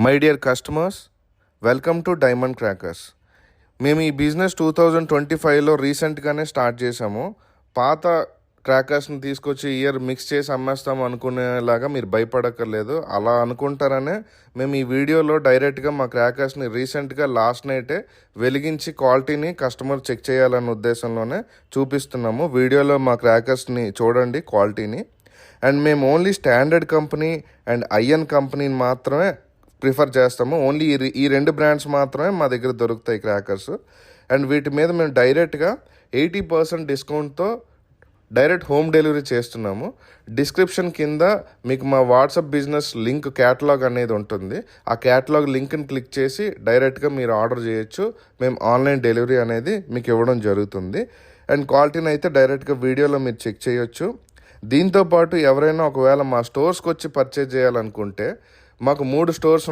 My dear customers, welcome to diamond crackers. మేము ఈ business 2025లో రీసెంట్గానే స్టార్ట్ చేసాము. పాత క్రాకర్స్ని తీసుకొచ్చి ఇయర్ మిక్స్ చేసి అమ్మేస్తాము అనుకునేలాగా మీరు భయపడక్కర్లేదు. అలా అనుకుంటారనే మేము ఈ వీడియోలో డైరెక్ట్గా మా క్రాకర్స్ని రీసెంట్గా లాస్ట్ నైటే వెలిగించి క్వాలిటీని కస్టమర్ చెక్ చేయాలన్న ఉద్దేశంలోనే చూపిస్తున్నాము. వీడియోలో మా క్రాకర్స్ని చూడండి, క్వాలిటీని. అండ్ మేము only standard company and IN కంపెనీని మాత్రమే ప్రిఫర్ చేస్తాము. ఓన్లీ ఈ రెండు బ్రాండ్స్ మాత్రమే మా దగ్గర దొరుకుతాయి క్రాకర్స్. అండ్ వీటి మీద మేము డైరెక్ట్గా 80% డిస్కౌంట్తో డైరెక్ట్ హోమ్ డెలివరీ చేస్తున్నాము. డిస్క్రిప్షన్ కింద మీకు మా వాట్సాప్ బిజినెస్ లింక్ క్యాటలాగ్ అనేది ఉంటుంది. ఆ క్యాటలాగ్ లింక్ని క్లిక్ చేసి డైరెక్ట్గా మీరు ఆర్డర్ చేయొచ్చు. మేము ఆన్లైన్ డెలివరీ అనేది మీకు ఇవ్వడం జరుగుతుంది. అండ్ క్వాలిటీని అయితే డైరెక్ట్గా వీడియోలో మీరు చెక్ చేయొచ్చు. దీంతోపాటు ఎవరైనా ఒకవేళ మా స్టోర్స్కి వచ్చి పర్చేజ్ చేయాలనుకుంటే మాకు 3 స్టోర్స్